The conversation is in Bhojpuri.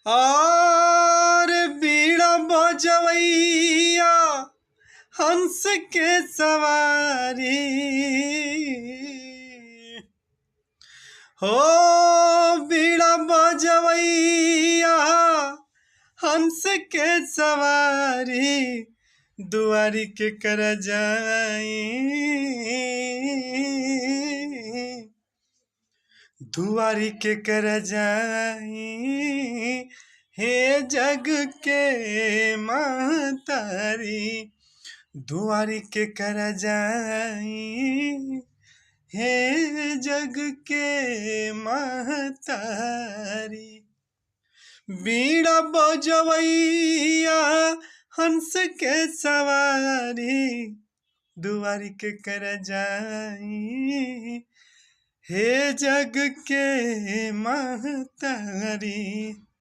और बीड़ा बजवैया हंस के सवारी हो। बीड़ा बजवैया हंस के सवारी दुआरी के कर जाई, दुआरी के कर जाई हे जग के महतारी, दुआरी के कर जाई हे जग के महतारी। बीड़ा बजवैया हंस के सवारी दुआरी के कर जाई हे जग के महतारी।